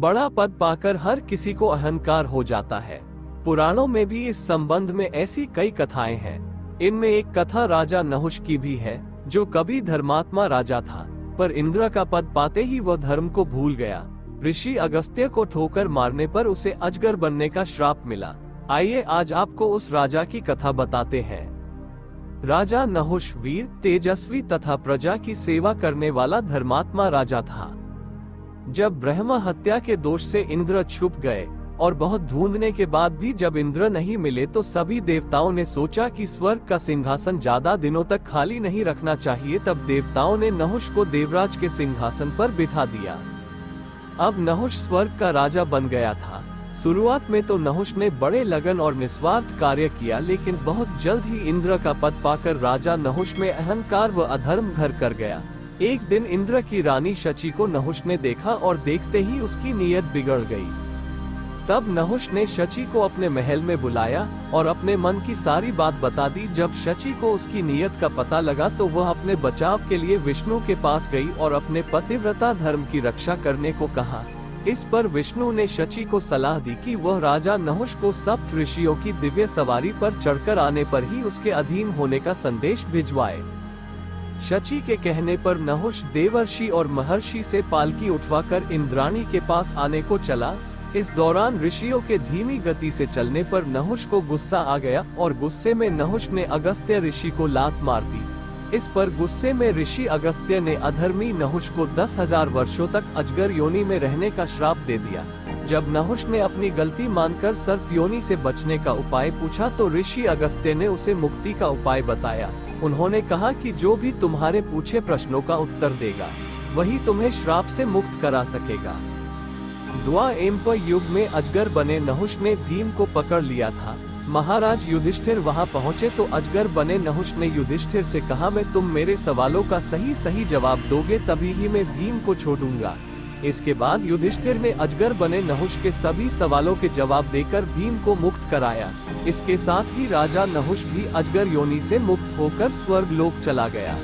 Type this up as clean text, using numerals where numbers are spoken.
बड़ा पद पाकर हर किसी को अहंकार हो जाता है। पुराणों में भी इस संबंध में ऐसी कई कथाएं हैं। इनमें एक कथा राजा नहुष की भी है, जो कभी धर्मात्मा राजा था, पर इंद्र का पद पाते ही वह धर्म को भूल गया। ऋषि अगस्त्य को ठोकर मारने पर उसे अजगर बनने का श्राप मिला। आइए आज आपको उस राजा की कथा बताते हैं। राजा नहुष वीर, तेजस्वी तथा प्रजा की सेवा करने वाला धर्मात्मा राजा था। जब ब्रह्म हत्या के दोष से इंद्र छुप गए और बहुत ढूंढने के बाद भी जब इंद्र नहीं मिले, तो सभी देवताओं ने सोचा कि स्वर्ग का सिंहासन ज्यादा दिनों तक खाली नहीं रखना चाहिए। तब देवताओं ने नहुष को देवराज के सिंहासन पर बिठा दिया। अब नहुष स्वर्ग का राजा बन गया था। शुरुआत में तो नहुष ने बड़े लगन और निस्वार्थ कार्य किया, लेकिन बहुत जल्द ही इंद्र का पद पाकर राजा नहुष में अहंकार व अधर्म घर कर गया। एक दिन इंद्र की रानी शची को नहुष ने देखा और देखते ही उसकी नीयत बिगड़ गई। तब नहुष ने शची को अपने महल में बुलाया और अपने मन की सारी बात बता दी। जब शची को उसकी नीयत का पता लगा तो वह अपने बचाव के लिए विष्णु के पास गई और अपने पतिव्रता धर्म की रक्षा करने को कहा। इस पर विष्णु ने शची को सलाह दी कि वह राजा नहुष को सप्त ऋषियों की दिव्य सवारी पर चढ़कर आने पर ही उसके अधीन होने का संदेश भिजवाए। शची के कहने पर नहुष देवर्षि और महर्षि से पालकी उठवाकर इंद्राणी के पास आने को चला। इस दौरान ऋषियों के धीमी गति से चलने पर नहुष को गुस्सा आ गया और गुस्से में नहुष ने अगस्त्य ऋषि को लात मार दी। इस पर गुस्से में ऋषि अगस्त्य ने अधर्मी नहुष को 10,000 वर्षों तक अजगर योनि में रहने का श्राप दे दिया। जब नहुष ने अपनी गलती मानकर सर्प योनि से बचने का उपाय पूछा तो ऋषि अगस्त्य ने उसे मुक्ति का उपाय बताया। उन्होंने कहा कि जो भी तुम्हारे पूछे प्रश्नों का उत्तर देगा, वही तुम्हें श्राप से मुक्त करा सकेगा। द्वापर युग में अजगर बने नहुष ने भीम को पकड़ लिया था। महाराज युधिष्ठिर वहां पहुंचे तो अजगर बने नहुष ने युधिष्ठिर से कहा, मैं तुम मेरे सवालों का सही सही जवाब दोगे तभी ही मैं भीम को छोड़ूंगा। इसके बाद युधिष्ठिर ने अजगर बने नहुष के सभी सवालों के जवाब देकर भीम को मुक्त कराया। इसके साथ ही राजा नहुष भी अजगर योनि से मुक्त होकर स्वर्ग लोक चला गया।